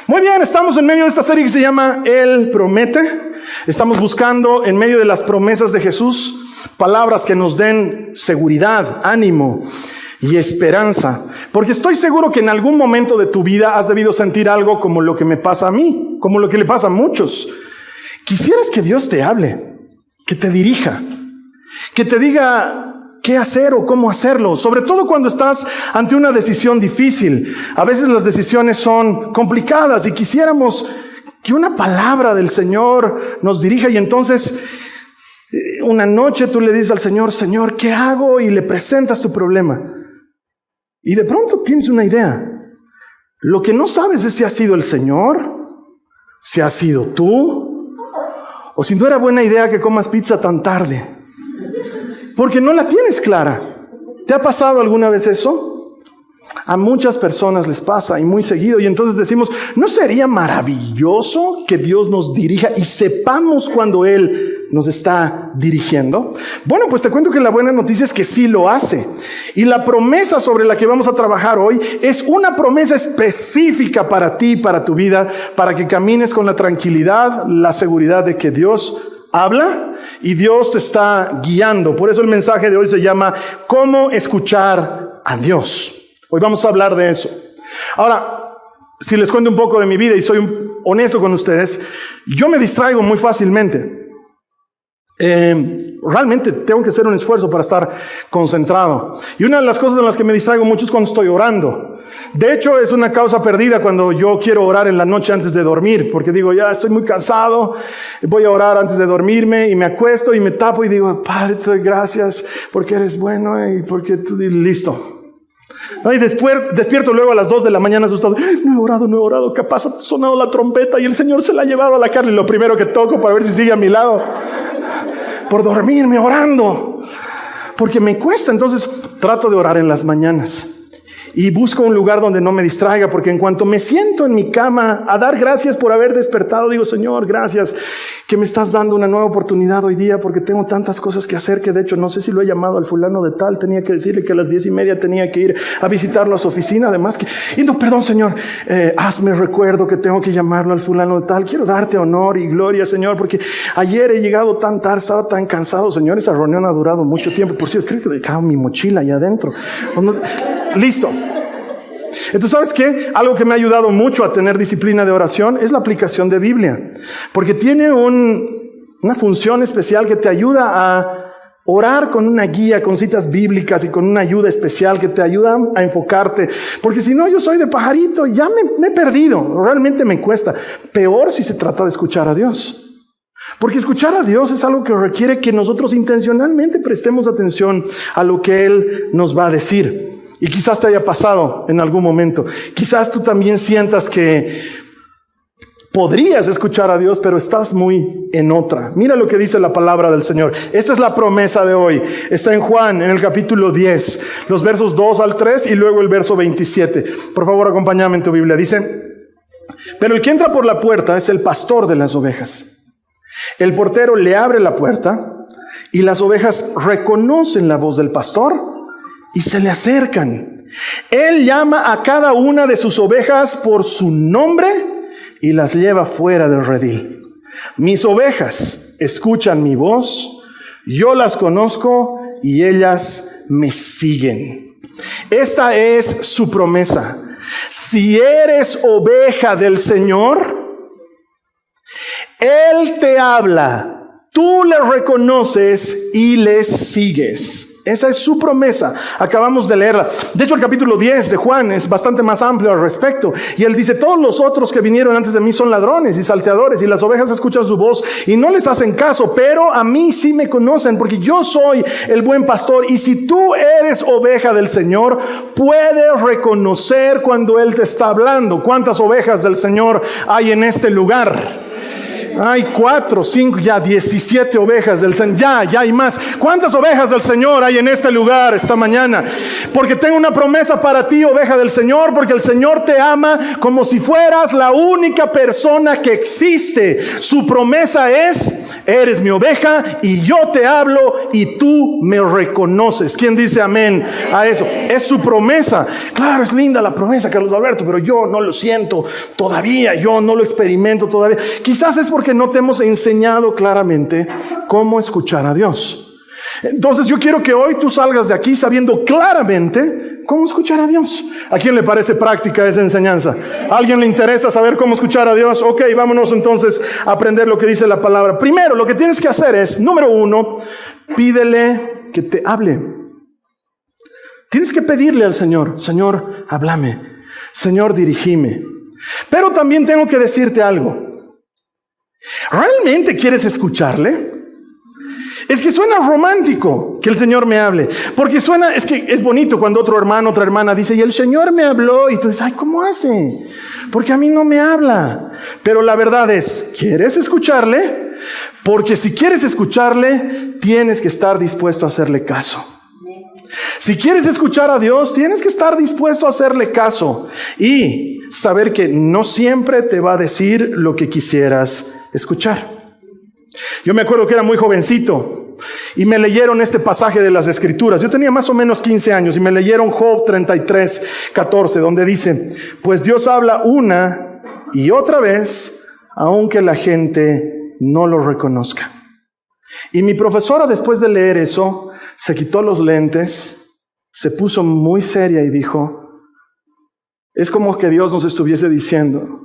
Muy bien, estamos en medio de esta serie que se llama Él Promete. Estamos buscando en medio de las promesas de Jesús palabras que nos den seguridad, ánimo y esperanza. Porque estoy seguro que en algún momento de tu vida has debido sentir algo como lo que me pasa a mí, como lo que le pasa a muchos. Quisieras que Dios te hable, que te dirija, que te diga qué hacer o cómo hacerlo, sobre todo cuando estás ante una decisión difícil. A veces las decisiones son complicadas y quisiéramos que una palabra del Señor nos dirija, y entonces una noche tú le dices al Señor: Señor, ¿qué hago? Y le presentas tu problema. Y de pronto tienes una idea. Lo que no sabes es si ha sido el Señor, si ha sido tú, o si no era buena idea que comas pizza tan tarde, porque no la tienes clara. ¿Te ha pasado alguna vez eso? A muchas personas les pasa, y muy seguido, y entonces decimos: ¿no sería maravilloso que Dios nos dirija y sepamos cuando Él nos está dirigiendo? Bueno, pues te cuento que la buena noticia es que sí lo hace. Y la promesa sobre la que vamos a trabajar hoy es una promesa específica para ti, para tu vida, para que camines con la tranquilidad, la seguridad de que Dios habla y Dios te está guiando. Por eso el mensaje de hoy se llama ¿Cómo escuchar a Dios? Hoy vamos a hablar de eso. Ahora, si les cuento un poco de mi vida y soy honesto con ustedes, yo me distraigo muy fácilmente. Realmente tengo que hacer un esfuerzo para estar concentrado. Y una de las cosas en las que me distraigo mucho es cuando estoy orando. De hecho, es una causa perdida cuando yo quiero orar en la noche antes de dormir, porque digo: ya estoy muy cansado, voy a orar antes de dormirme, y me acuesto y me tapo y digo: Padre, te doy gracias porque eres bueno y porque tú, y listo. Y despierto luego a las 2 de la mañana asustado: no he orado, capaz ha sonado la trompeta y el Señor se la ha llevado a la carne. Y lo primero que toco para ver si sigue a mi lado, por dormirme orando, porque me cuesta. Entonces trato de orar en las mañanas y busco un lugar donde no me distraiga, porque en cuanto me siento en mi cama a dar gracias por haber despertado, digo: Señor, gracias que me estás dando una nueva oportunidad hoy día, porque tengo tantas cosas que hacer que de hecho no sé si lo he llamado al fulano de tal. Tenía que decirle que a las 10:30 tenía que ir a visitarlo a su oficina. Además que, y no, perdón, Señor, hazme recuerdo que tengo que llamarlo al fulano de tal. Quiero darte honor y gloria, Señor, porque ayer he llegado tan tarde, estaba tan cansado, Señor. Esa reunión ha durado mucho tiempo. Por cierto, creo que dejaba mi mochila ahí adentro. Listo. Entonces, ¿sabes qué? Algo que me ha ayudado mucho a tener disciplina de oración es la aplicación de Biblia, porque tiene una función especial que te ayuda a orar con una guía, con citas bíblicas y con una ayuda especial que te ayuda a enfocarte. Porque si no, yo soy de pajarito, ya me he perdido, realmente me cuesta. Peor si se trata de escuchar a Dios. Porque escuchar a Dios es algo que requiere que nosotros intencionalmente prestemos atención a lo que Él nos va a decir. Y quizás te haya pasado en algún momento. Quizás tú también sientas que podrías escuchar a Dios, pero estás muy en otra. Mira lo que dice la palabra del Señor. Esta es la promesa de hoy. Está en Juan, en el capítulo 10, los versos 2 al 3 y luego el verso 27. Por favor, acompáñame en tu Biblia. Dice: pero el que entra por la puerta es el pastor de las ovejas. El portero le abre la puerta y las ovejas reconocen la voz del pastor y se le acercan. Él llama a cada una de sus ovejas por su nombre y las lleva fuera del redil. Mis ovejas escuchan mi voz, yo las conozco y ellas me siguen. Esta es su promesa. Si eres oveja del Señor, Él te habla, tú le reconoces y le sigues. Esa es su promesa. Acabamos de leerla. De hecho, el capítulo 10 de Juan es bastante más amplio al respecto. Y él dice: todos los otros que vinieron antes de mí son ladrones y salteadores, y las ovejas escuchan su voz y no les hacen caso, pero a mí sí me conocen, porque yo soy el buen pastor. Y si tú eres oveja del Señor, puedes reconocer cuando Él te está hablando. ¿Cuántas ovejas del Señor hay en este lugar? Hay 4, 5, ya 17 ovejas del Señor. Ya hay más. ¿Cuántas ovejas del Señor hay en este lugar esta mañana? Porque tengo una promesa para ti, oveja del Señor, porque el Señor te ama como si fueras la única persona que existe. Su promesa es: Eres mi oveja y yo te hablo y tú me reconoces. ¿Quién dice amén a eso? Es su promesa. Claro, es linda la promesa, Carlos Alberto, pero yo no lo siento todavía, yo no lo experimento todavía. Quizás es porque no te hemos enseñado claramente cómo escuchar a Dios. Entonces yo quiero que hoy tú salgas de aquí sabiendo claramente cómo escuchar a Dios. ¿A quién le parece práctica esa enseñanza? ¿A alguien le interesa saber cómo escuchar a Dios? Ok, vámonos entonces a aprender lo que dice la palabra. Primero, lo que tienes que hacer es, número 1, pídele que te hable. Tienes que pedirle al Señor, Señor, háblame. Señor, dirigime. Pero también tengo que decirte algo. ¿Realmente quieres escucharle? Es que suena romántico que el Señor me hable, porque suena, es que es bonito cuando otro hermano, otra hermana dice, y el Señor me habló, y tú dices, ay, ¿cómo hace? Porque a mí no me habla. Pero la verdad es, ¿quieres escucharle? Porque si quieres escucharle, tienes que estar dispuesto a hacerle caso. Si quieres escuchar a Dios, tienes que estar dispuesto a hacerle caso y saber que no siempre te va a decir lo que quisieras escuchar. Yo me acuerdo que era muy jovencito y me leyeron este pasaje de las Escrituras. Yo tenía más o menos 15 años y me leyeron Job 33:14, donde dice, pues Dios habla una y otra vez, aunque la gente no lo reconozca. Y mi profesora, después de leer eso, se quitó los lentes, se puso muy seria y dijo, es como que Dios nos estuviese diciendo,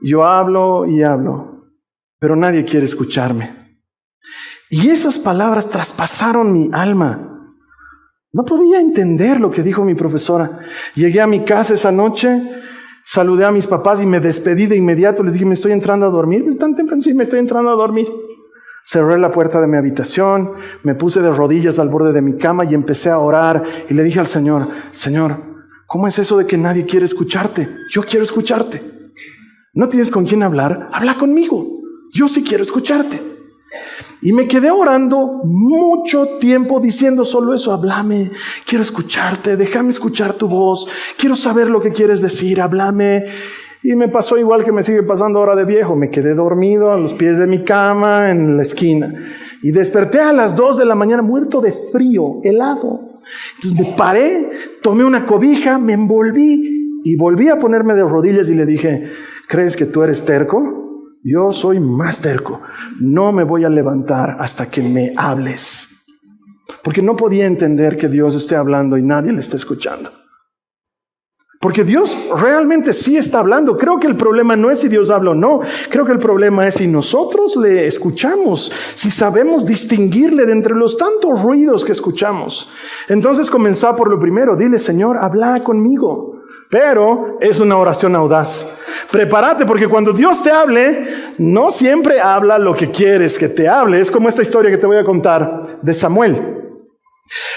yo hablo y hablo, pero nadie quiere escucharme. Y esas palabras traspasaron mi alma. No podía entender lo que dijo mi profesora. Llegué a mi casa esa noche, saludé a mis papás y me despedí de inmediato. Les dije, me estoy entrando a dormir. ¿Tan temprano? Sí, me estoy entrando a dormir. Cerré la puerta de mi habitación, me puse de rodillas al borde de mi cama y empecé a orar. Y le dije al Señor, Señor, ¿cómo es eso de que nadie quiere escucharte? Yo quiero escucharte. ¿No tienes con quién hablar? Habla conmigo. Yo sí quiero escucharte. Y me quedé orando mucho tiempo diciendo solo eso, háblame, quiero escucharte, déjame escuchar tu voz, quiero saber lo que quieres decir, háblame. Y me pasó igual que me sigue pasando ahora de viejo, me quedé dormido a los pies de mi cama en la esquina y desperté a las 2 de la mañana muerto de frío, helado. Entonces me paré, tomé una cobija, me envolví y volví a ponerme de rodillas y le dije, ¿crees que tú eres terco? Yo soy más terco. No me voy a levantar hasta que me hables. Porque no podía entender que Dios esté hablando y nadie le esté escuchando. Porque Dios realmente sí está hablando. Creo que el problema no es si Dios habla o no. Creo que el problema es si nosotros le escuchamos, si sabemos distinguirle de entre los tantos ruidos que escuchamos. Entonces comenzá por lo primero. Dile, Señor, habla conmigo. Pero es una oración audaz. Prepárate, porque cuando Dios te hable, no siempre habla lo que quieres que te hable. Es como esta historia que te voy a contar de Samuel.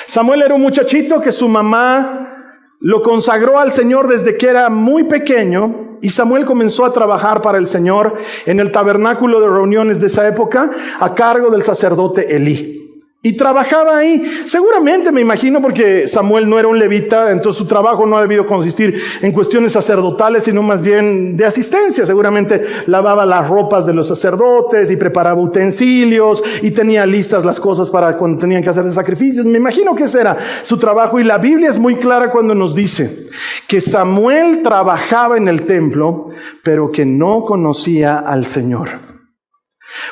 Samuel era un muchachito que su mamá lo consagró al Señor desde que era muy pequeño, y Samuel comenzó a trabajar para el Señor en el tabernáculo de reuniones de esa época a cargo del sacerdote Elí. Y trabajaba ahí, seguramente me imagino, porque Samuel no era un levita, entonces su trabajo no ha debido consistir en cuestiones sacerdotales, sino más bien de asistencia. Seguramente lavaba las ropas de los sacerdotes y preparaba utensilios y tenía listas las cosas para cuando tenían que hacer sacrificios. Me imagino que ese era su trabajo, y la Biblia es muy clara cuando nos dice que Samuel trabajaba en el templo, pero que no conocía al Señor.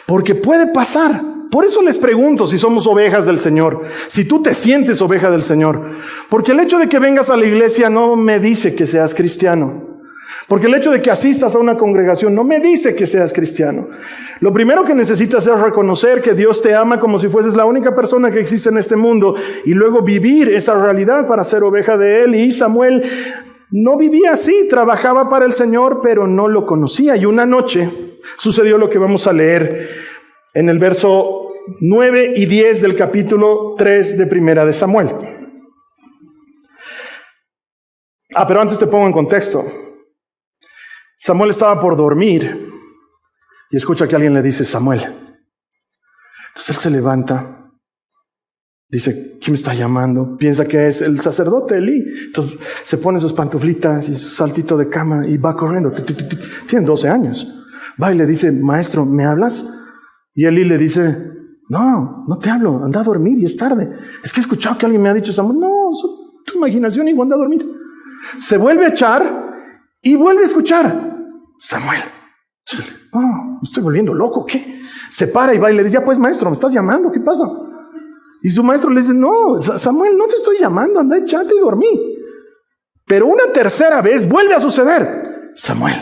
Porque puede pasar. Por eso les pregunto si somos ovejas del Señor, si tú te sientes oveja del Señor. Porque el hecho de que vengas a la iglesia no me dice que seas cristiano. Porque el hecho de que asistas a una congregación no me dice que seas cristiano. Lo primero que necesitas es reconocer que Dios te ama como si fueses la única persona que existe en este mundo, y luego vivir esa realidad para ser oveja de Él. Y Samuel no vivía así, trabajaba para el Señor, pero no lo conocía. Y una noche sucedió lo que vamos a leer en el verso 9 y 10 del capítulo 3 de Primera de Samuel. Pero antes te pongo en contexto. Samuel estaba por dormir y escucha que alguien le dice, Samuel. Entonces él se levanta, dice, ¿quién me está llamando? Piensa que es el sacerdote Elí. Entonces se pone sus pantuflitas y su saltito de cama y va corriendo. Tiene 12 años. Va y le dice, maestro, ¿me hablas? Y Elí le dice, no te hablo, anda a dormir y es tarde. Es que he escuchado que alguien me ha dicho, Samuel, no, es tu imaginación, igual anda a dormir. Se vuelve a echar y vuelve a escuchar, Samuel. No, me estoy volviendo loco, ¿qué? Se para y va y le dice, ya pues maestro, me estás llamando, ¿qué pasa? Y su maestro le dice, no, Samuel, no te estoy llamando, anda, echate y dormí. Pero una tercera vez vuelve a suceder, Samuel.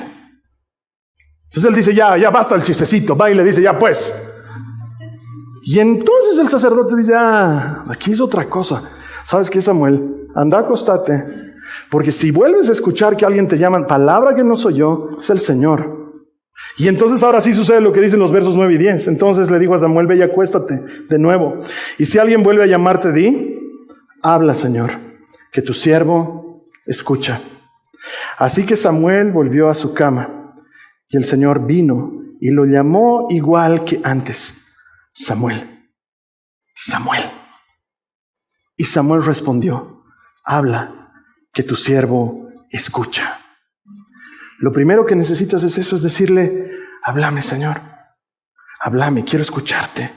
Entonces él dice, ya basta el chistecito, va y le dice, ya pues. Y entonces el sacerdote dice, aquí es otra cosa. ¿Sabes qué, Samuel? Anda, acostate, porque si vuelves a escuchar que alguien te llama, palabra que no soy yo, es el Señor. Y entonces ahora sí sucede lo que dicen los versos 9 y 10. Entonces le dijo a Samuel, ve y acuéstate de nuevo. Y si alguien vuelve a llamarte, di, habla, Señor, que tu siervo escucha. Así que Samuel volvió a su cama. Y el Señor vino y lo llamó igual que antes. Samuel, Samuel. Y Samuel respondió, habla, que tu siervo escucha. Lo primero que necesitas es eso, es decirle, háblame, Señor. Háblame, quiero escucharte.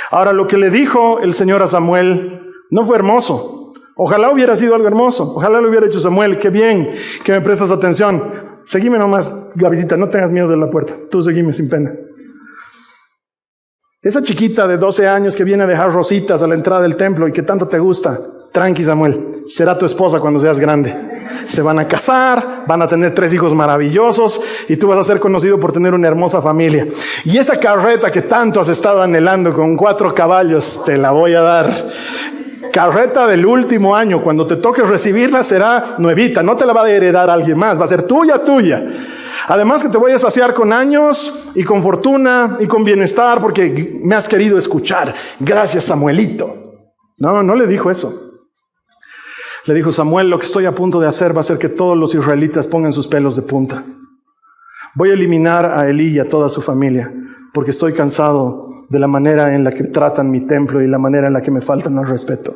Ahora, lo que le dijo el Señor a Samuel no fue hermoso. Ojalá hubiera sido algo hermoso. Ojalá lo hubiera hecho Samuel. Qué bien que me prestas atención. Seguime nomás, Gavisita, no tengas miedo de la puerta. Tú seguime sin pena. Esa chiquita de 12 años que viene a dejar rositas a la entrada del templo y que tanto te gusta, tranqui, Samuel, será tu esposa cuando seas grande. Se van a casar, van a tener 3 hijos maravillosos y tú vas a ser conocido por tener una hermosa familia. Y esa carreta que tanto has estado anhelando con 4 caballos, te la voy a dar. Carreta del último año, cuando te toque recibirla será nuevita, no te la va a heredar a alguien más, va a ser tuya. Además que te voy a saciar con años y con fortuna y con bienestar porque me has querido escuchar. Gracias, Samuelito. No le dijo eso. Le dijo, Samuel, lo que estoy a punto de hacer va a hacer que todos los israelitas pongan sus pelos de punta. Voy a eliminar a Elí y a toda su familia, porque estoy cansado de la manera en la que tratan mi templo y la manera en la que me faltan al respeto.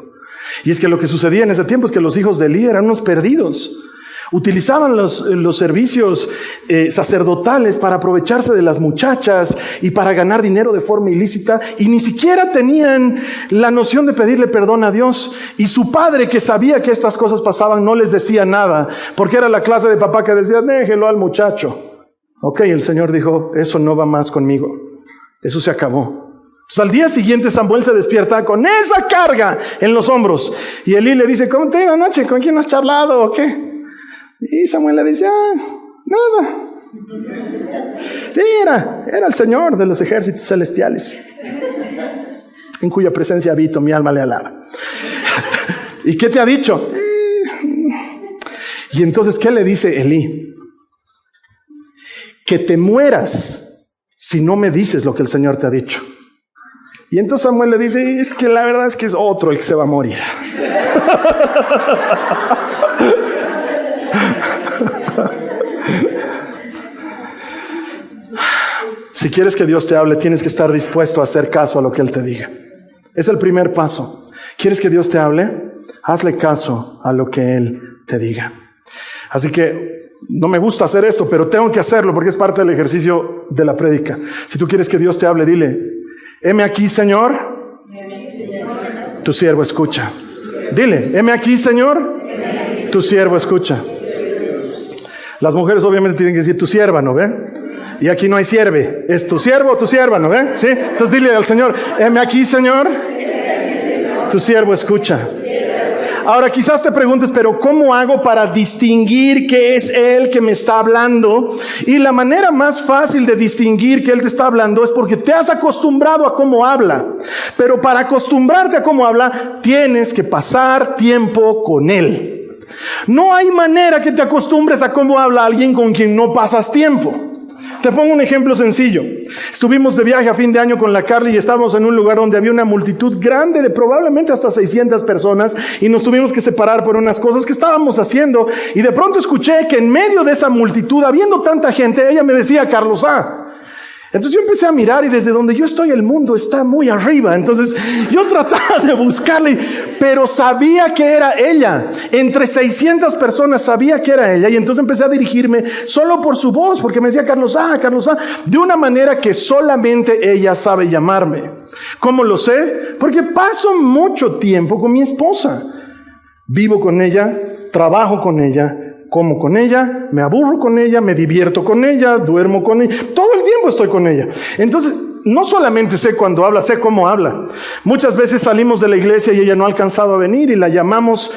Y es que lo que sucedía en ese tiempo es que los hijos de Elí eran unos perdidos. Utilizaban los servicios sacerdotales para aprovecharse de las muchachas y para ganar dinero de forma ilícita, y ni siquiera tenían la noción de pedirle perdón a Dios. Y su padre, que sabía que estas cosas pasaban, no les decía nada, porque era la clase de papá que decía, déjelo al muchacho. Ok, el Señor dijo, eso no va más conmigo, eso se acabó. Entonces, al día siguiente Samuel se despierta con esa carga en los hombros, y Elí le dice, ¿cómo te ha ido anoche? ¿Con quién has charlado o qué? Y Samuel le dice, nada. Sí, era el Señor de los ejércitos celestiales, en cuya presencia habito, mi alma le alaba. ¿Y qué te ha dicho? Y entonces, ¿qué le dice Elí? Que te mueras si no me dices lo que el Señor te ha dicho. Y entonces Samuel le dice, es que la verdad es que es otro el que se va a morir. Si quieres que Dios te hable, tienes que estar dispuesto a hacer caso a lo que Él te diga. Es el primer paso. ¿Quieres que Dios te hable? Hazle caso a lo que Él te diga. Así que no me gusta hacer esto, pero tengo que hacerlo porque es parte del ejercicio de la prédica. Si tú quieres que Dios te hable, dile, heme aquí, Señor, tu siervo escucha. Dile, heme aquí, Señor, tu siervo escucha. Las mujeres obviamente tienen que decir tu sierva, ¿no ve? Y aquí no hay sierve, es tu siervo o tu sierva, ¿no ve? ¿Sí? Entonces dile al Señor, heme aquí, Señor, tu siervo escucha. Ahora quizás te preguntes, pero ¿cómo hago para distinguir que es Él que me está hablando? Y la manera más fácil de distinguir que Él te está hablando es porque te has acostumbrado a cómo habla. Pero para acostumbrarte a cómo habla, tienes que pasar tiempo con Él. No hay manera que te acostumbres a cómo habla alguien con quien no pasas tiempo. Te pongo un ejemplo sencillo. Estuvimos de viaje a fin de año con la Carly y estábamos en un lugar donde había una multitud grande de probablemente hasta 600 personas y nos tuvimos que separar por unas cosas que estábamos haciendo, y de pronto escuché que en medio de esa multitud, habiendo tanta gente, ella me decía, Carlos, Entonces yo empecé a mirar y desde donde yo estoy el mundo está muy arriba. Entonces yo trataba de buscarle, pero sabía que era ella. Entre 600 personas sabía que era ella. Y entonces empecé a dirigirme solo por su voz, porque me decía Carlos A, de una manera que solamente ella sabe llamarme. ¿Cómo lo sé? Porque paso mucho tiempo con mi esposa. Vivo con ella, trabajo con ella, como con ella, me aburro con ella, me divierto con ella, duermo con ella, todo el tiempo estoy con ella. Entonces, no solamente sé cuándo habla, sé cómo habla. Muchas veces salimos de la iglesia y ella no ha alcanzado a venir y la llamamos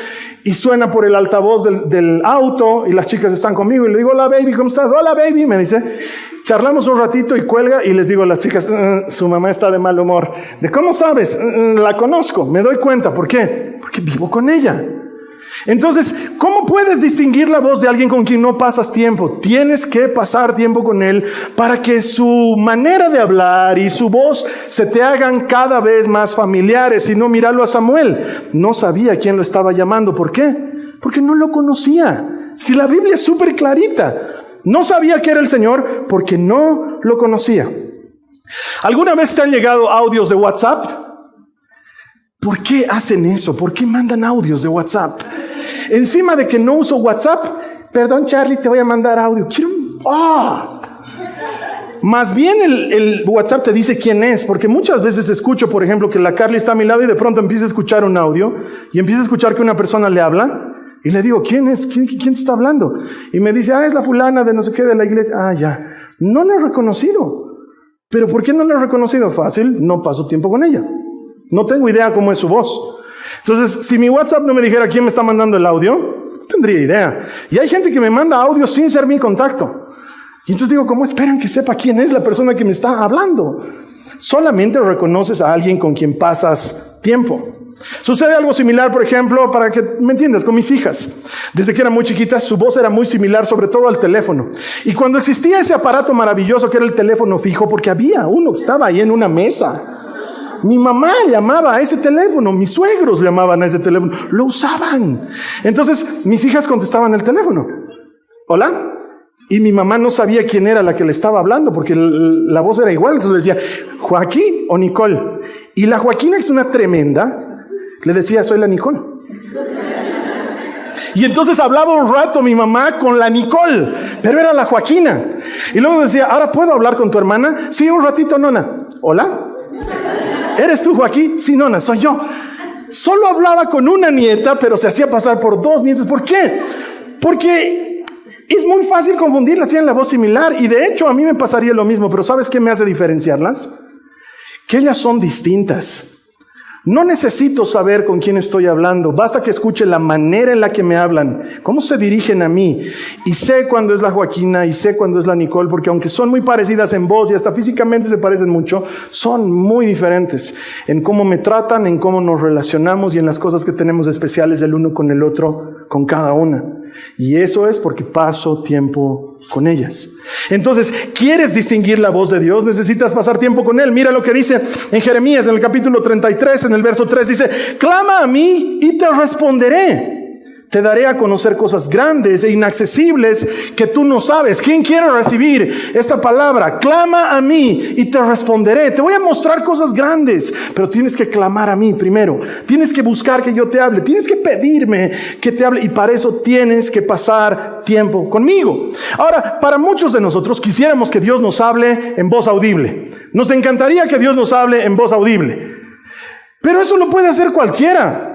y suena por el altavoz del auto y las chicas están conmigo y le digo, hola baby, ¿cómo estás? Hola baby, me dice. Charlamos un ratito y cuelga y les digo a las chicas, su mamá está de mal humor. ¿De cómo sabes? La conozco, me doy cuenta. ¿Por qué? Porque vivo con ella. Entonces, ¿cómo puedes distinguir la voz de alguien con quien no pasas tiempo? Tienes que pasar tiempo con él para que su manera de hablar y su voz se te hagan cada vez más familiares. Si no, míralo a Samuel. No sabía quién lo estaba llamando. ¿Por qué? Porque no lo conocía. Si la Biblia es súper clarita. No sabía que era el Señor porque no lo conocía. ¿Alguna vez te han llegado audios de WhatsApp? ¿Por qué hacen eso? ¿Por qué mandan audios de WhatsApp? Encima de que no uso WhatsApp, perdón Charlie, te voy a mandar audio. Más bien el WhatsApp te dice quién es, porque muchas veces escucho, por ejemplo, que la Carly está a mi lado y de pronto empieza a escuchar un audio y empieza a escuchar que una persona le habla y le digo, ¿quién es? ¿Quién te está hablando? Y me dice, es la fulana de no sé qué de la iglesia. Ya, no la he reconocido. ¿Pero por qué no la he reconocido? Fácil, no paso tiempo con ella. No tengo idea cómo es su voz. Entonces, si mi WhatsApp no me dijera quién me está mandando el audio, no tendría idea. Y hay gente que me manda audio sin ser mi contacto. Y entonces digo, ¿cómo esperan que sepa quién es la persona que me está hablando? Solamente reconoces a alguien con quien pasas tiempo. Sucede algo similar, por ejemplo, para que me entiendas, con mis hijas. Desde que eran muy chiquitas, su voz era muy similar, sobre todo al teléfono. Y cuando existía ese aparato maravilloso que era el teléfono fijo, porque había uno que estaba ahí en una mesa. Mi mamá llamaba a ese teléfono, mis suegros llamaban a ese teléfono, lo usaban. Entonces, mis hijas contestaban el teléfono. ¿Hola? Y mi mamá no sabía quién era la que le estaba hablando, porque la voz era igual. Entonces le decía, ¿Joaquín o Nicole? Y la Joaquina, que es una tremenda, le decía, soy la Nicole. Y entonces hablaba un rato mi mamá con la Nicole, pero era la Joaquina. Y luego decía, ¿ahora puedo hablar con tu hermana? Sí, un ratito, nona. ¿Hola? ¿Eres tú, Joaquín? Sí, nona, soy yo. Solo hablaba con una nieta, pero se hacía pasar por dos nietos. ¿Por qué? Porque es muy fácil confundirlas, tienen la voz similar. Y de hecho a mí me pasaría lo mismo, pero ¿sabes qué me hace diferenciarlas? Que ellas son distintas. No necesito saber con quién estoy hablando, basta que escuche la manera en la que me hablan, cómo se dirigen a mí. Y sé cuándo es la Joaquina y sé cuándo es la Nicole, porque aunque son muy parecidas en voz y hasta físicamente se parecen mucho, son muy diferentes en cómo me tratan, en cómo nos relacionamos y en las cosas que tenemos especiales el uno con el otro, con cada una. Y eso es porque paso tiempo con ellas. Entonces, ¿quieres distinguir la voz de Dios? Necesitas pasar tiempo con Él. Mira lo que dice en Jeremías, en el capítulo 33, en el verso 3, dice, clama a mí y te responderé. Te daré a conocer cosas grandes e inaccesibles que tú no sabes. ¿Quién quiere recibir esta palabra? Clama a mí y te responderé. Te voy a mostrar cosas grandes, pero tienes que clamar a mí primero. Tienes que buscar que yo te hable. Tienes que pedirme que te hable y para eso tienes que pasar tiempo conmigo. Ahora, para muchos de nosotros quisiéramos que Dios nos hable en voz audible. Nos encantaría que Dios nos hable en voz audible. Pero eso lo puede hacer cualquiera.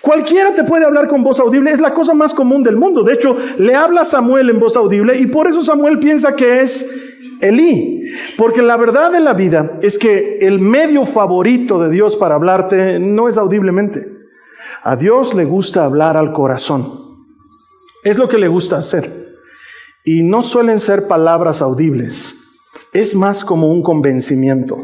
Cualquiera te puede hablar con voz audible, es la cosa más común del mundo. De hecho, le habla a Samuel en voz audible y por eso Samuel piensa que es Elí. Porque la verdad de la vida es que el medio favorito de Dios para hablarte no es audiblemente. A Dios le gusta hablar al corazón. Es lo que le gusta hacer. Y no suelen ser palabras audibles. Es más como un convencimiento.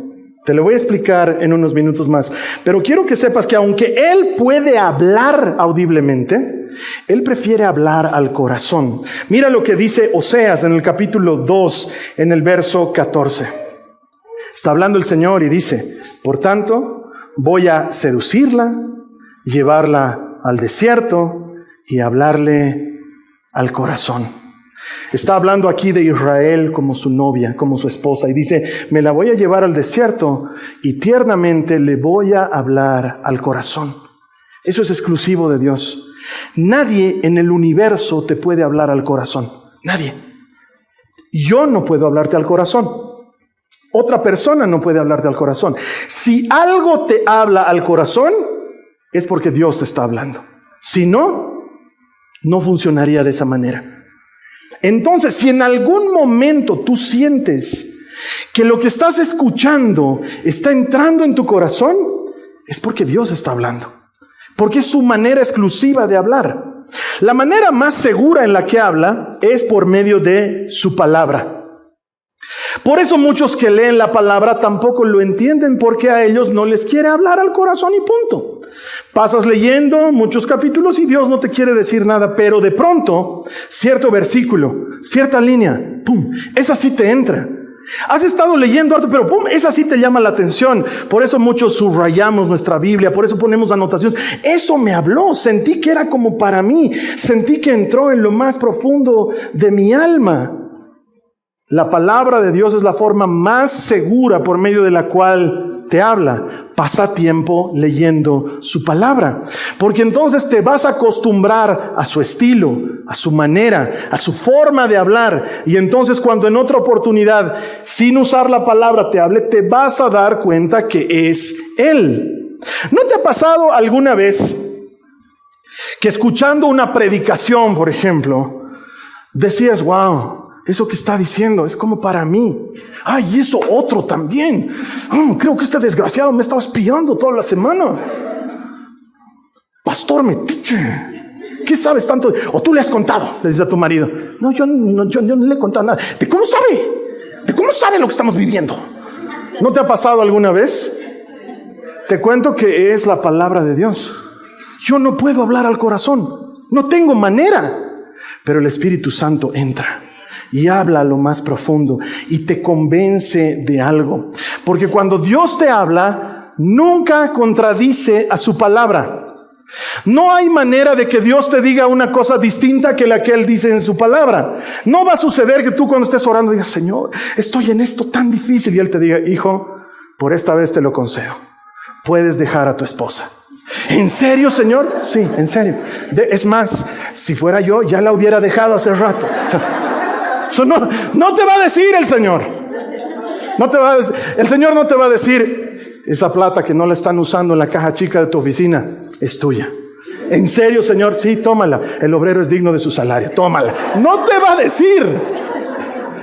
Te lo voy a explicar en unos minutos más. Pero quiero que sepas que aunque Él puede hablar audiblemente, Él prefiere hablar al corazón. Mira lo que dice Oseas en el capítulo 2, en el verso 14. Está hablando el Señor y dice, por tanto, voy a seducirla, llevarla al desierto y hablarle al corazón. Está hablando aquí de Israel como su novia, como su esposa, y dice, me la voy a llevar al desierto y tiernamente le voy a hablar al corazón. Eso es exclusivo de Dios. Nadie en el universo te puede hablar al corazón. Nadie. Yo no puedo hablarte al corazón. Otra persona no puede hablarte al corazón. Si algo te habla al corazón, es porque Dios te está hablando. Si no, no funcionaría de esa manera. Entonces, si en algún momento tú sientes que lo que estás escuchando está entrando en tu corazón, es porque Dios está hablando. Porque es su manera exclusiva de hablar. La manera más segura en la que habla es por medio de su palabra. Por eso muchos que leen la palabra tampoco lo entienden, porque a ellos no les quiere hablar al corazón y punto. Pasas leyendo muchos capítulos y Dios no te quiere decir nada, pero de pronto, cierto versículo, cierta línea, ¡pum!, esa sí te entra. Has estado leyendo harto, pero ¡pum!, esa sí te llama la atención. Por eso muchos subrayamos nuestra Biblia, por eso ponemos anotaciones. Eso me habló, sentí que era como para mí, sentí que entró en lo más profundo de mi alma. La palabra de Dios es la forma más segura por medio de la cual te habla. Pasa tiempo leyendo su palabra, porque entonces te vas a acostumbrar a su estilo, a su manera, a su forma de hablar. Y entonces cuando en otra oportunidad, sin usar la palabra, te hable, te vas a dar cuenta que es Él. ¿No te ha pasado alguna vez que escuchando una predicación, por ejemplo, decías, wow, eso que está diciendo es como para mí? Ay, y eso otro también. Creo que este desgraciado me estaba espiando toda la semana. Pastor metiche, ¿qué sabes tanto? O tú le has contado, le dices a tu marido. No, yo no le he contado nada. ¿De cómo sabe? ¿De cómo sabe lo que estamos viviendo? ¿No te ha pasado alguna vez? Te cuento que es la palabra de Dios. Yo no puedo hablar al corazón. No tengo manera. Pero el Espíritu Santo entra y habla a lo más profundo y te convence de algo. Porque cuando Dios te habla, nunca contradice a su palabra. No hay manera de que Dios te diga una cosa distinta que la que Él dice en su palabra. No va a suceder que tú cuando estés orando digas, Señor, estoy en esto tan difícil, y Él te diga, hijo, por esta vez te lo concedo. Puedes dejar a tu esposa. ¿En serio, Señor? Sí, en serio. Es más, si fuera yo, ya la hubiera dejado hace rato. Eso no te va a decir el Señor. El Señor no te va a decir, esa plata que no la están usando en la caja chica de tu oficina es tuya. ¿En serio, Señor? Sí, tómala. El obrero es digno de su salario. Tómala. No te va a decir.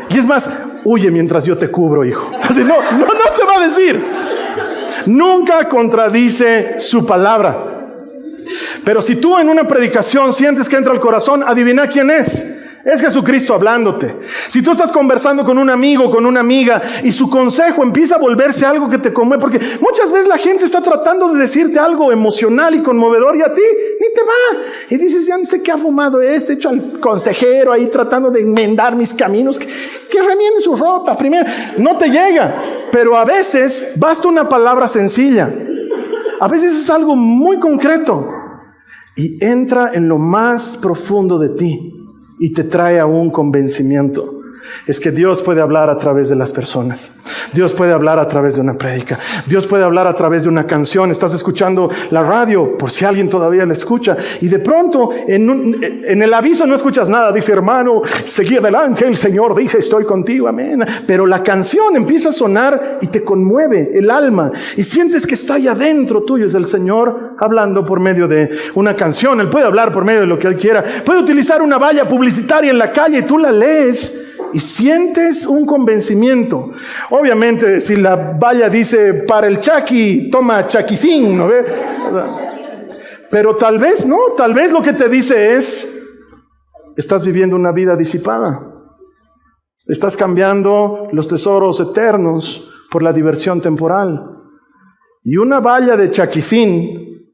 Y es más, huye mientras yo te cubro, hijo. Así, no te va a decir. Nunca contradice su palabra. Pero si tú en una predicación sientes que entra al corazón, adivina quién es. Es Jesucristo hablándote. Si tú estás conversando con un amigo, con una amiga, y su consejo empieza a volverse algo que te conmueve, porque muchas veces la gente está tratando de decirte algo emocional y conmovedor, y a ti ni te va. Y dices, ya no sé qué ha fumado hecho al consejero ahí tratando de enmendar mis caminos, que remiende su ropa primero. No te llega. Pero a veces basta una palabra sencilla. A veces es algo muy concreto y entra en lo más profundo de ti y te trae a un convencimiento. Es que Dios puede hablar a través de las personas. Dios puede hablar a través de una prédica. Dios puede hablar a través de una canción. Estás escuchando la radio, por si alguien todavía la escucha, y de pronto en el aviso no escuchas nada. Dice, hermano, seguí adelante, el Señor dice, estoy contigo, amén. Pero la canción empieza a sonar y te conmueve el alma y sientes que está ahí adentro tuyo. Es el Señor hablando por medio de una canción. Él puede hablar por medio de lo que Él quiera. Puede utilizar una valla publicitaria en la calle y tú la lees y sientes un convencimiento. Obviamente, si la valla dice para el chaki, toma chaquicín, ¿no ve? Pero tal vez no, tal vez lo que te dice es, estás viviendo una vida disipada. Estás cambiando los tesoros eternos por la diversión temporal. Y una valla de chaquicín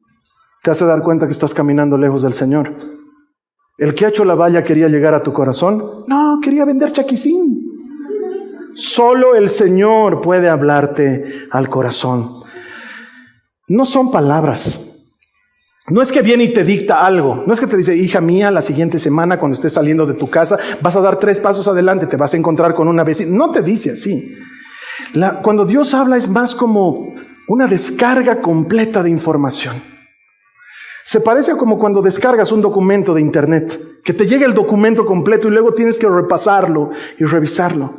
te hace dar cuenta que estás caminando lejos del Señor. ¿El que ha hecho la valla quería llegar a tu corazón? No, quería vender chaquicín. Solo el Señor puede hablarte al corazón. No son palabras, No es que viene y te dicta algo. No es que te dice, hija mía, la siguiente semana cuando estés saliendo de tu casa vas a dar 3 pasos adelante, te vas a encontrar con una vecina. No te dice así. Cuando Dios habla es más como una descarga completa de información. Se parece a como cuando descargas un documento de internet, que te llega el documento completo y luego tienes que repasarlo y revisarlo.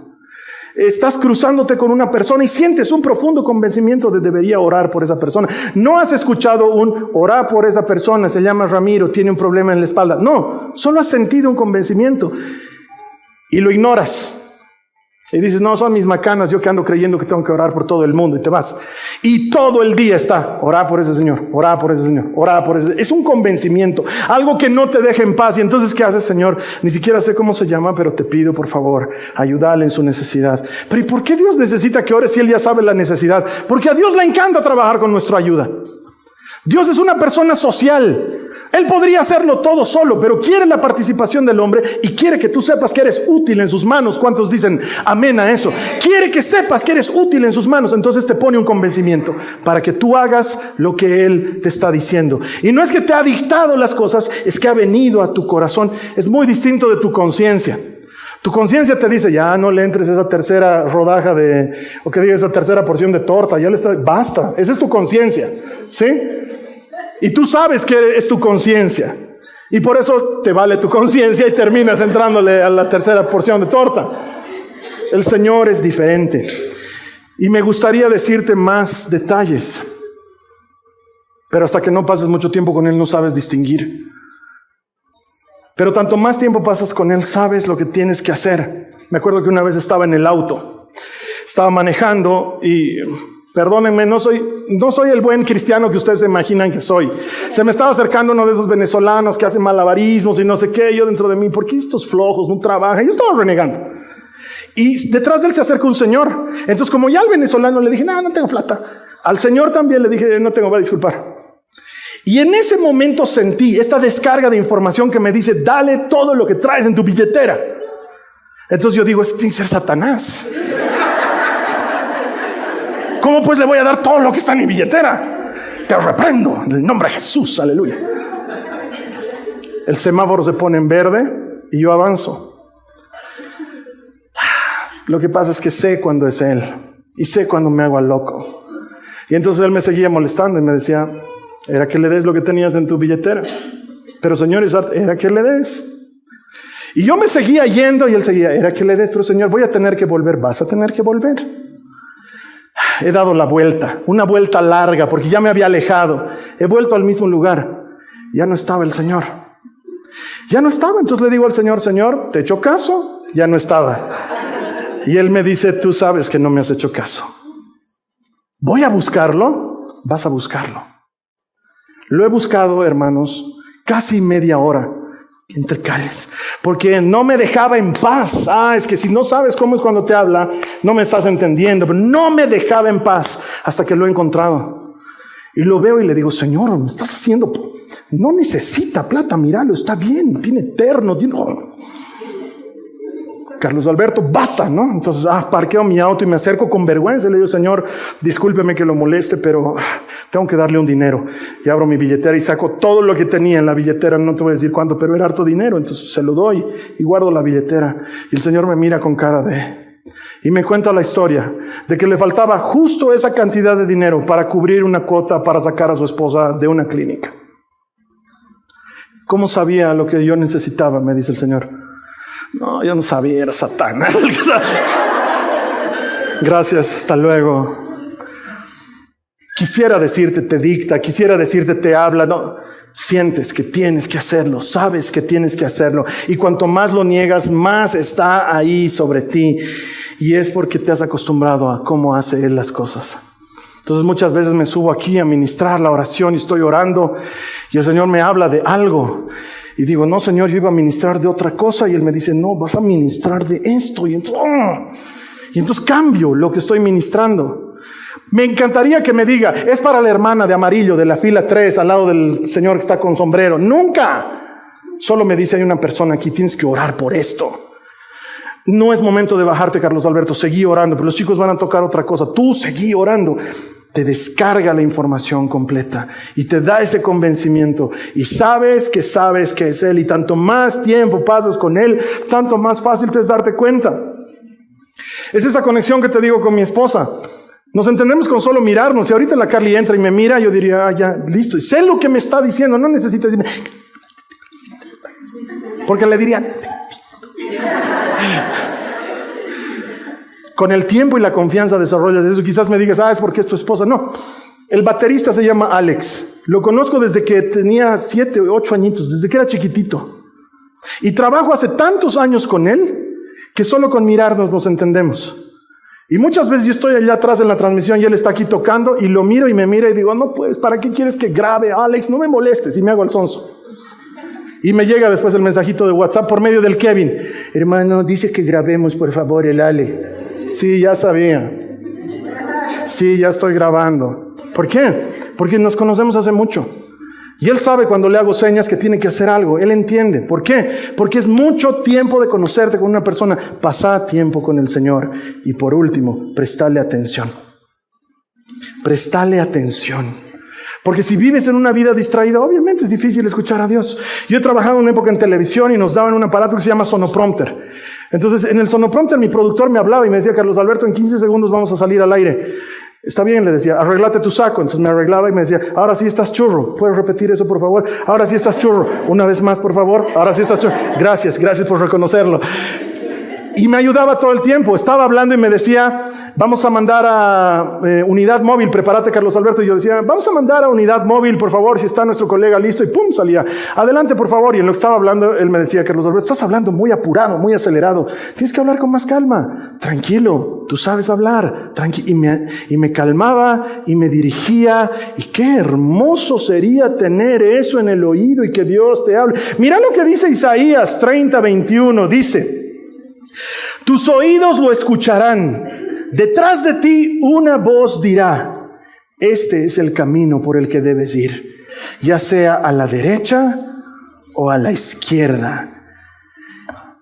Estás cruzándote con una persona y sientes un profundo convencimiento de debería orar por esa persona. No has escuchado orar por esa persona, se llama Ramiro, tiene un problema en la espalda. No, solo has sentido un convencimiento y lo ignoras. Y dices, no, son mis macanas, yo que ando creyendo que tengo que orar por todo el mundo, y te vas. Y todo el día está, orar por ese señor, orar por ese señor, orar por ese. Es un convencimiento, algo que no te deja en paz. Y entonces, ¿qué haces, Señor? Ni siquiera sé cómo se llama, pero te pido, por favor, ayúdale en su necesidad. Pero ¿y por qué Dios necesita que ores si Él ya sabe la necesidad? Porque a Dios le encanta trabajar con nuestra ayuda. Dios es una persona social. Él podría hacerlo todo solo, pero quiere la participación del hombre y quiere que tú sepas que eres útil en sus manos. ¿Cuántos dicen amén a eso? Quiere que sepas que eres útil en sus manos. Entonces te pone un convencimiento para que tú hagas lo que Él te está diciendo. Y no es que te ha dictado las cosas, es que ha venido a tu corazón. Es muy distinto de tu conciencia. Tu conciencia te dice, ya no le entres esa tercera rodaja o que diga esa tercera porción de torta, basta. Esa es tu conciencia, ¿sí? Y tú sabes que es tu conciencia. Y por eso te vale tu conciencia y terminas entrándole a la tercera porción de torta. El Señor es diferente. Y me gustaría decirte más detalles. Pero hasta que no pases mucho tiempo con Él no sabes distinguir. Pero tanto más tiempo pasas con Él, sabes lo que tienes que hacer. Me acuerdo que una vez estaba en el auto. Estaba manejando y... Perdónenme, no soy el buen cristiano que ustedes se imaginan que soy. Se me estaba acercando uno de esos venezolanos que hacen malabarismos y no sé qué. Yo dentro de mí, ¿por qué estos flojos no trabajan? Yo estaba renegando. Y detrás de él se acerca un señor. Entonces, como ya al venezolano le dije, no tengo plata. Al señor también le dije, no tengo, va a disculpar. Y en ese momento sentí esta descarga de información que me dice, dale todo lo que traes en tu billetera. Entonces yo digo, este tiene que ser Satanás. ¿Cómo pues le voy a dar todo lo que está en mi billetera? Te reprendo en el nombre de Jesús, aleluya. El semáforo se pone en verde y yo avanzo. Lo que pasa es que sé cuando es Él y sé cuando me hago al loco. Y entonces Él me seguía molestando y me decía, era que le des lo que tenías en tu billetera. Pero Señor, era que le des. Y yo me seguía yendo y Él seguía, era que le des, pero Señor, voy a tener que volver. Vas a tener que volver. He dado la vuelta, una vuelta larga, porque ya me había alejado. He vuelto al mismo lugar. Ya no estaba el Señor. Ya no estaba. Entonces le digo al Señor, Señor, ¿te he hecho caso? Ya no estaba. Y Él me dice, tú sabes que no me has hecho caso. ¿Voy a buscarlo? Vas a buscarlo. Lo he buscado, hermanos, casi media hora entre calles, porque no me dejaba en paz. Es que si no sabes cómo es cuando te habla, no me estás entendiendo, pero no me dejaba en paz hasta que lo he encontrado. Y lo veo y le digo, Señor, me estás haciendo, no necesita plata, míralo, está bien, tiene terno, Carlos Alberto, basta, ¿no? Entonces, parqueo mi auto y me acerco con vergüenza y le digo, Señor, discúlpeme que lo moleste, pero tengo que darle un dinero. Y abro mi billetera y saco todo lo que tenía en la billetera, no te voy a decir cuánto, pero era harto dinero, entonces se lo doy y guardo la billetera. Y el Señor me mira con cara y me cuenta la historia de que le faltaba justo esa cantidad de dinero para cubrir una cuota para sacar a su esposa de una clínica. ¿Cómo sabía lo que yo necesitaba? Me dice el Señor. No, yo no sabía, era Satanás. Gracias, hasta luego. Quisiera decirte, te dicta, quisiera decirte, te habla. No, sientes que tienes que hacerlo, sabes que tienes que hacerlo. Y cuanto más lo niegas, más está ahí sobre ti. Y es porque te has acostumbrado a cómo hace Él las cosas. Entonces muchas veces me subo aquí a ministrar la oración y estoy orando y el Señor me habla de algo. Y digo, no, Señor, yo iba a ministrar de otra cosa. Y Él me dice, no, vas a ministrar de esto. Y entonces cambio lo que estoy ministrando. Me encantaría que me diga, es para la hermana de amarillo de la fila 3 al lado del señor que está con sombrero. Nunca. Solo me dice, hay una persona aquí, tienes que orar por esto. No es momento de bajarte, Carlos Alberto, seguí orando, pero los chicos van a tocar otra cosa. Tú seguí orando. te descarga la información completa y te da ese convencimiento y sabes que es Él, y tanto más tiempo pasas con Él, tanto más fácil te es darte cuenta. Es esa conexión que te digo con mi esposa. Nos entendemos con solo mirarnos. Si ahorita la Carly entra y me mira, yo diría, ya, listo, y sé lo que me está diciendo, no necesita decirme, porque le diría. Con el tiempo y la confianza desarrollas eso. Quizás me digas, es porque es tu esposa. No, el baterista se llama Alex. Lo conozco desde que tenía 7 o 8 añitos, desde que era chiquitito. Y trabajo hace tantos años con él que solo con mirarnos nos entendemos. Y muchas veces yo estoy allá atrás en la transmisión y él está aquí tocando y lo miro y me mira y digo, no pues, ¿para qué quieres que grabe, Alex? No me molestes, y me hago el sonso. Y me llega después el mensajito de WhatsApp por medio del Kevin. Hermano, dice que grabemos por favor el Ale. Sí, ya sabía. Sí, ya estoy grabando. ¿Por qué? Porque nos conocemos hace mucho. Y él sabe cuando le hago señas que tiene que hacer algo. Él entiende. ¿Por qué? Porque es mucho tiempo de conocerte con una persona. Pasá tiempo con el Señor. Y por último, prestale atención. Prestale atención. Porque si vives en una vida distraída, obviamente es difícil escuchar a Dios. Yo he trabajado en una época en televisión y nos daban un aparato que se llama sonoprompter. Entonces, en el sonoprompter mi productor me hablaba y me decía, Carlos Alberto, en 15 segundos vamos a salir al aire. Está bien, le decía, arreglate tu saco. Entonces me arreglaba y me decía, ahora sí estás churro. ¿Puedes repetir eso, por favor? Ahora sí estás churro. Una vez más, por favor. Ahora sí estás churro. Gracias por reconocerlo. Y me ayudaba todo el tiempo. Estaba hablando y me decía, vamos a mandar a unidad móvil, prepárate, Carlos Alberto. Y yo decía, vamos a mandar a unidad móvil, por favor, si está nuestro colega listo. Y pum, salía, adelante, por favor. Y en lo que estaba hablando, él me decía, Carlos Alberto, estás hablando muy apurado, muy acelerado. Tienes que hablar con más calma. Tranquilo, tú sabes hablar. Y me calmaba y me dirigía. Y qué hermoso sería tener eso en el oído y que Dios te hable. Mira lo que dice Isaías 30:21. Dice, tus oídos lo escucharán. Detrás de ti una voz dirá, este es el camino por el que debes ir, ya sea a la derecha o a la izquierda.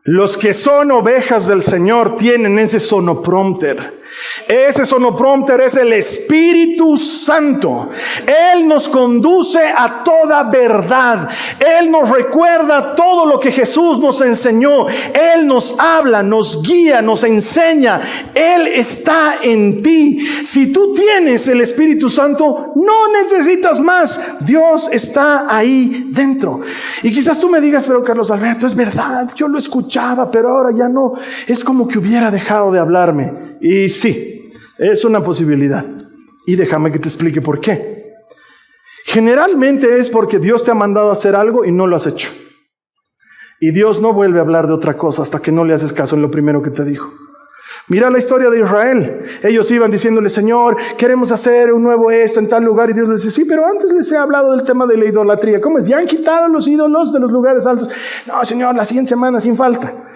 Los que son ovejas del Señor tienen ese sonoprompter. Ese sonoprompter es el Espíritu Santo. Él nos conduce a toda verdad. Él nos recuerda todo lo que Jesús nos enseñó. Él nos habla, nos guía, nos enseña. Él está en ti. Si tú tienes el Espíritu Santo, no necesitas más. Dios está ahí dentro. Y quizás tú me digas, pero Carlos Alberto, es verdad, yo lo escuchaba, pero ahora ya no. Es como que hubiera dejado de hablarme. Y sí, es una posibilidad. Y déjame que te explique por qué. Generalmente es porque Dios te ha mandado a hacer algo y no lo has hecho. Y Dios no vuelve a hablar de otra cosa hasta que no le haces caso en lo primero que te dijo. Mira la historia de Israel. Ellos iban diciéndole, Señor, queremos hacer un nuevo esto en tal lugar. Y Dios les dice, sí, pero antes les he hablado del tema de la idolatría. ¿Cómo es? ¿Ya han quitado los ídolos de los lugares altos? No, Señor, la siguiente semana sin falta.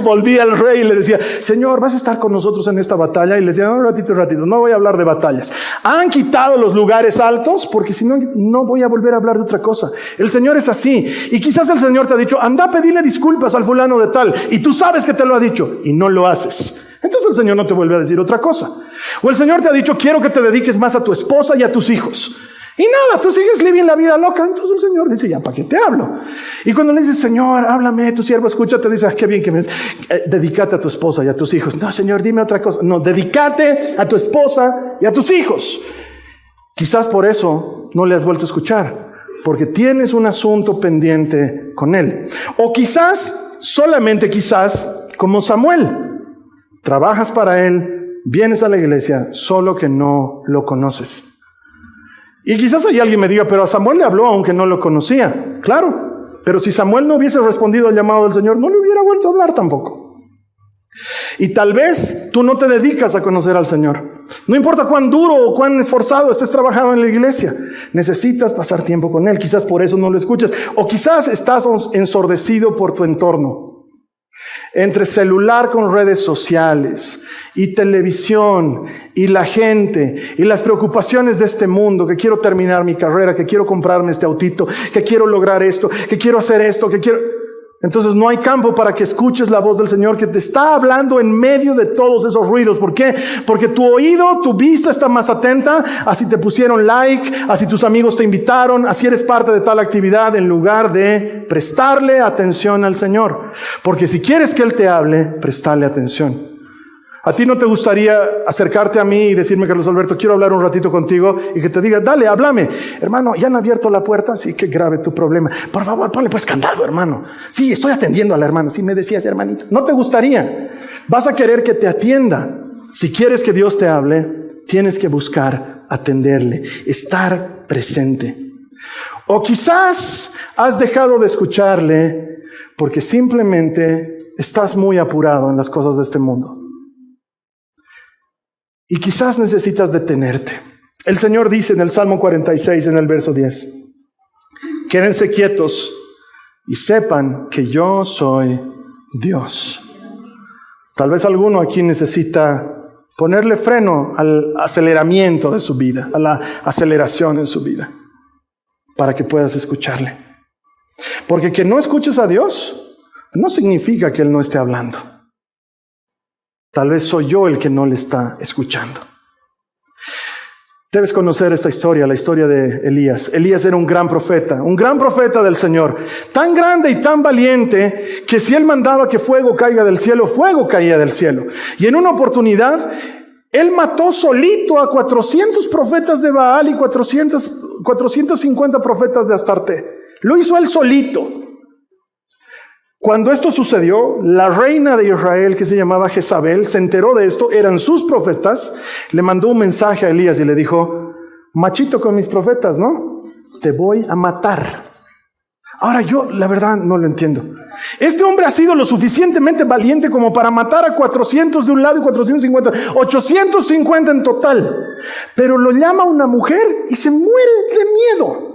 Volvía al rey y le decía, Señor, ¿vas a estar con nosotros en esta batalla? Y le decía, no, un ratito, no voy a hablar de batallas. Han quitado los lugares altos porque si no, no voy a volver a hablar de otra cosa. El Señor es así. Y quizás el Señor te ha dicho, anda a pedirle disculpas al fulano de tal. Y tú sabes que te lo ha dicho y no lo haces. Entonces el Señor no te vuelve a decir otra cosa. O el Señor te ha dicho, quiero que te dediques más a tu esposa y a tus hijos. Y nada, tú sigues viviendo la vida loca. Entonces el Señor dice, ya, ¿para qué te hablo? Y cuando le dices, Señor, háblame, tu siervo escucha, te dice, qué bien que me dedícate a tu esposa y a tus hijos. No, Señor, dime otra cosa. No, dedícate a tu esposa y a tus hijos. Quizás por eso no le has vuelto a escuchar, porque tienes un asunto pendiente con él. O quizás, solamente quizás, como Samuel, trabajas para él, vienes a la iglesia, solo que no lo conoces. Y quizás ahí alguien me diga, pero a Samuel le habló aunque no lo conocía. Claro, pero si Samuel no hubiese respondido al llamado del Señor, no le hubiera vuelto a hablar tampoco. Y tal vez tú no te dedicas a conocer al Señor. No importa cuán duro o cuán esforzado estés trabajando en la iglesia, necesitas pasar tiempo con Él. Quizás por eso no lo escuchas. O quizás estás ensordecido por tu entorno. Entre celular con redes sociales y televisión y la gente y las preocupaciones de este mundo, que quiero terminar mi carrera, que quiero comprarme este autito, que quiero lograr esto, que quiero hacer esto, que quiero... Entonces no hay campo para que escuches la voz del Señor que te está hablando en medio de todos esos ruidos. ¿Por qué? Porque tu oído, tu vista está más atenta a si te pusieron like, a si tus amigos te invitaron, a si eres parte de tal actividad, en lugar de prestarle atención al Señor. Porque si quieres que Él te hable, prestale atención. ¿A ti no te gustaría acercarte a mí y decirme, Carlos Alberto, quiero hablar un ratito contigo? Y que te diga, dale, háblame. Hermano, ¿ya han abierto la puerta? Sí, qué grave tu problema. Por favor, ponle pues candado, hermano. Sí, estoy atendiendo a la hermana. Sí, me decías, hermanito. ¿No te gustaría? Vas a querer que te atienda. Si quieres que Dios te hable, tienes que buscar atenderle, estar presente. O quizás has dejado de escucharle porque simplemente estás muy apurado en las cosas de este mundo. Y quizás necesitas detenerte. El Señor dice en el Salmo 46, en el verso 10, quédense quietos y sepan que yo soy Dios. Tal vez alguno aquí necesita ponerle freno al aceleramiento de su vida, a la aceleración en su vida, para que puedas escucharle. Porque que no escuches a Dios no significa que Él no esté hablando. Tal vez soy yo el que no le está escuchando. Debes conocer esta historia, la historia de Elías. Elías era un gran profeta del Señor. Tan grande y tan valiente que si él mandaba que fuego caiga del cielo, fuego caía del cielo. Y en una oportunidad, él mató solito a 400 profetas de Baal y 450 profetas de Astarte. Lo hizo él solito. Cuando esto sucedió, la reina de Israel, que se llamaba Jezabel, se enteró de esto, eran sus profetas, le mandó un mensaje a Elías y le dijo, machito con mis profetas, ¿no? Te voy a matar. Ahora yo, la verdad, no lo entiendo. Este hombre ha sido lo suficientemente valiente como para matar a 400 de un lado y 450, 850 en total. Pero lo llama una mujer y se muere de miedo.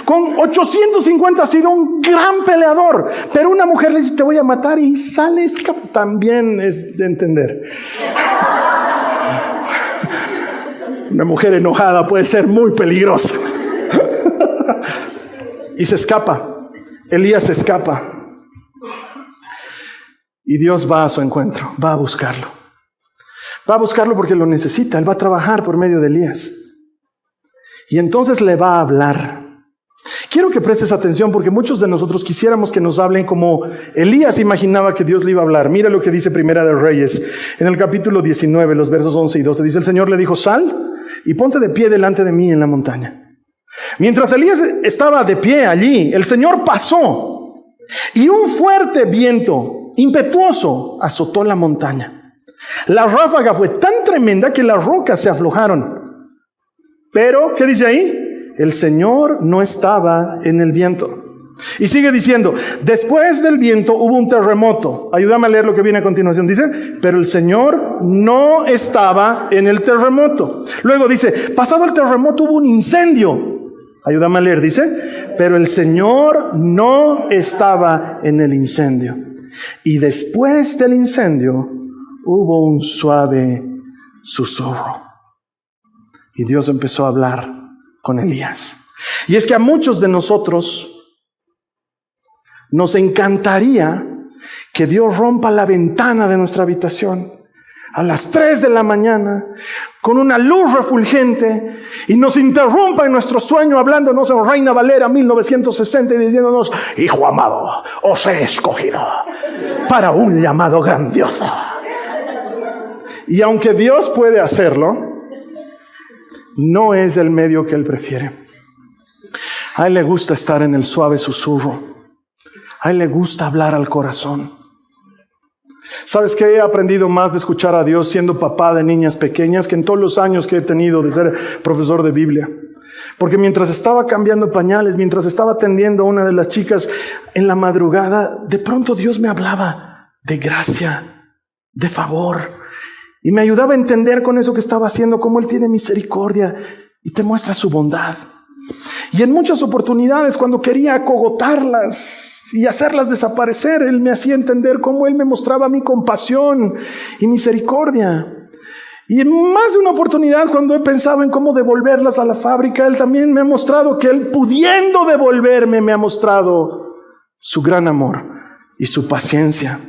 Con 850 ha sido un gran peleador, pero una mujer le dice, te voy a matar y sale escapando. También es de entender. Una mujer enojada puede ser muy peligrosa. Y se escapa. Elías se escapa. Y Dios va a su encuentro, va a buscarlo. Va a buscarlo porque lo necesita. Él va a trabajar por medio de Elías. Y entonces le va a hablar. Quiero que prestes atención porque muchos de nosotros quisiéramos que nos hablen como Elías imaginaba que Dios le iba a hablar. Mira lo que dice Primera de Reyes, en el capítulo 19, los versos 11 y 12. Dice, el Señor le dijo, sal y ponte de pie delante de mí en la montaña. Mientras Elías estaba de pie allí, el Señor pasó y un fuerte viento impetuoso azotó la montaña. La ráfaga fue tan tremenda que las rocas se aflojaron. Pero, ¿qué dice ahí? El Señor no estaba en el viento. Y sigue diciendo, después del viento hubo un terremoto. Ayúdame a leer lo que viene a continuación. Dice, pero el Señor no estaba en el terremoto. Luego dice, pasado el terremoto hubo un incendio. Ayúdame a leer. Dice, pero el Señor no estaba en el incendio. Y después del incendio hubo un suave susurro. Y Dios empezó a hablar con Elías. Y es que a muchos de nosotros nos encantaría que Dios rompa la ventana de nuestra habitación a las 3 de la mañana con una luz refulgente y nos interrumpa en nuestro sueño hablándonos en Reina Valera 1960 y diciéndonos, hijo amado, os he escogido para un llamado grandioso. Y aunque Dios puede hacerlo, no es el medio que Él prefiere. A Él le gusta estar en el suave susurro. A Él le gusta hablar al corazón. ¿Sabes qué? He aprendido más de escuchar a Dios siendo papá de niñas pequeñas que en todos los años que he tenido de ser profesor de Biblia. Porque mientras estaba cambiando pañales, mientras estaba atendiendo a una de las chicas en la madrugada, de pronto Dios me hablaba de gracia, de favor. Y me ayudaba a entender con eso que estaba haciendo cómo Él tiene misericordia y te muestra su bondad. Y en muchas oportunidades, cuando quería acogotarlas y hacerlas desaparecer, Él me hacía entender cómo Él me mostraba mi compasión y misericordia. Y en más de una oportunidad, cuando he pensado en cómo devolverlas a la fábrica, Él también me ha mostrado que Él, pudiendo devolverme, me ha mostrado su gran amor y su paciencia.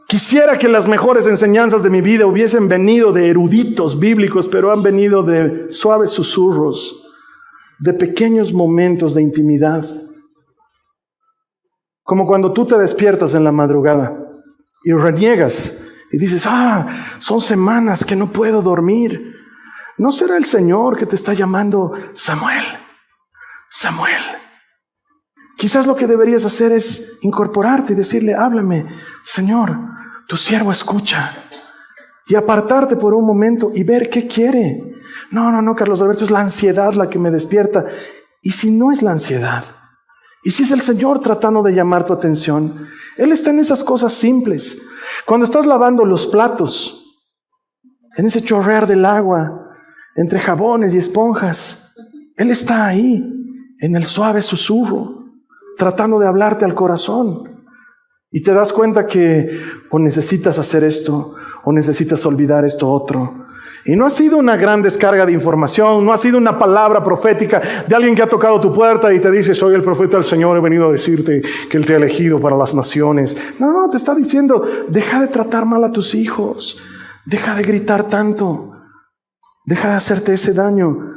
Quisiera que las mejores enseñanzas de mi vida hubiesen venido de eruditos bíblicos, pero han venido de suaves susurros, de pequeños momentos de intimidad. Como cuando tú te despiertas en la madrugada y reniegas y dices, son semanas que no puedo dormir. ¿No será el Señor que te está llamando, Samuel? Samuel. Quizás lo que deberías hacer es incorporarte y decirle, háblame, Señor, tu siervo escucha. Y apartarte por un momento y ver qué quiere. No, Carlos Alberto, es la ansiedad la que me despierta. ¿Y si no es la ansiedad? ¿Y si es el Señor tratando de llamar tu atención? Él está en esas cosas simples. Cuando estás lavando los platos, en ese chorrear del agua, entre jabones y esponjas, Él está ahí, en el suave susurro, tratando de hablarte al corazón. Y te das cuenta que o necesitas hacer esto, o necesitas olvidar esto otro. Y no ha sido una gran descarga de información, no ha sido una palabra profética de alguien que ha tocado tu puerta y te dice, soy el profeta del Señor, he venido a decirte que Él te ha elegido para las naciones. No, te está diciendo, deja de tratar mal a tus hijos, deja de gritar tanto, deja de hacerte ese daño.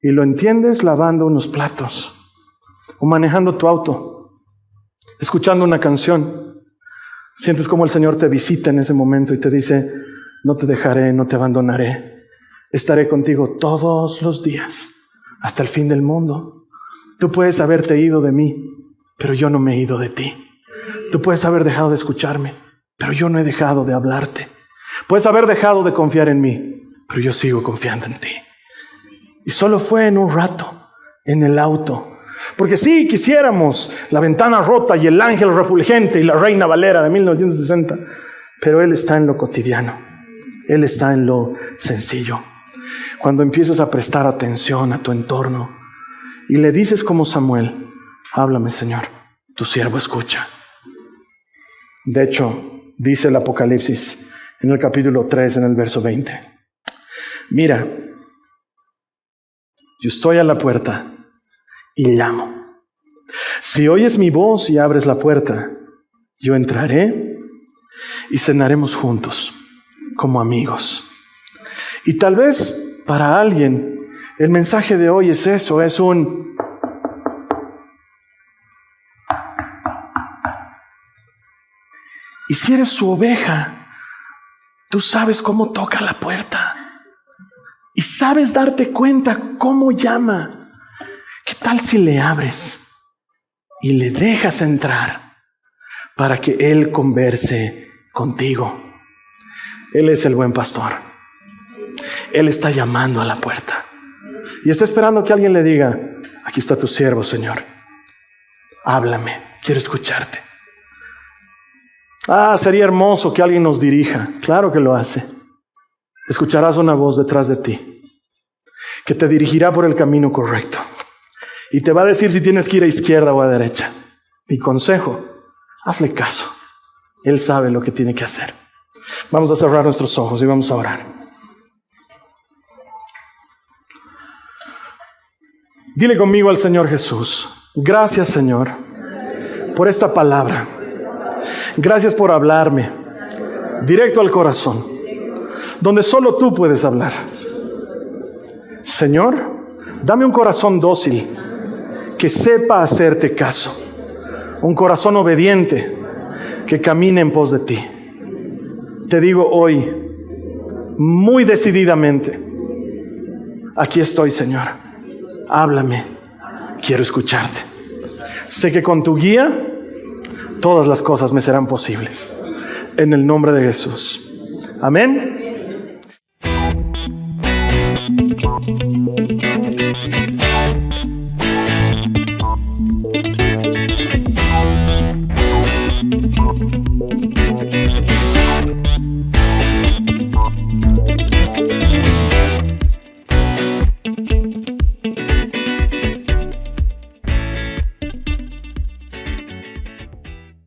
Y lo entiendes lavando unos platos, o manejando tu auto, escuchando una canción. Sientes como el Señor te visita en ese momento y te dice, no te dejaré, no te abandonaré. Estaré contigo todos los días, hasta el fin del mundo. Tú puedes haberte ido de mí, pero yo no me he ido de ti. Tú puedes haber dejado de escucharme, pero yo no he dejado de hablarte. Puedes haber dejado de confiar en mí, pero yo sigo confiando en ti. Y solo fue en un rato, en el auto. Porque sí, quisiéramos la ventana rota y el ángel refulgente y la Reina Valera de 1960, pero Él está en lo cotidiano. Él está en lo sencillo. Cuando empiezas a prestar atención a tu entorno y le dices como Samuel, háblame, Señor, tu siervo escucha. De hecho, dice el Apocalipsis en el capítulo 3, en el verso 20. Mira, yo estoy a la puerta y llamo. Si oyes mi voz y abres la puerta, yo entraré y cenaremos juntos como amigos. Y tal vez para alguien el mensaje de hoy es eso, es un y si eres su oveja, tú sabes cómo toca la puerta y sabes darte cuenta cómo llama. ¿Qué tal si le abres y le dejas entrar para que Él converse contigo? Él es el buen pastor. Él está llamando a la puerta y está esperando que alguien le diga, aquí está tu siervo, Señor. Háblame, quiero escucharte. Sería hermoso que alguien nos dirija. Claro que lo hace. Escucharás una voz detrás de ti que te dirigirá por el camino correcto y te va a decir si tienes que ir a izquierda o a derecha. Mi consejo, hazle caso. Él sabe lo que tiene que hacer. Vamos a cerrar nuestros ojos y vamos a orar. Dile conmigo al Señor Jesús, gracias, Señor, por esta palabra. Gracias por hablarme directo al corazón, donde solo tú puedes hablar. Señor, dame un corazón dócil que sepa hacerte caso, un corazón obediente que camine en pos de ti. Te digo hoy, muy decididamente, aquí estoy, Señor. Háblame, quiero escucharte. Sé que con tu guía, todas las cosas me serán posibles. En el nombre de Jesús. Amén.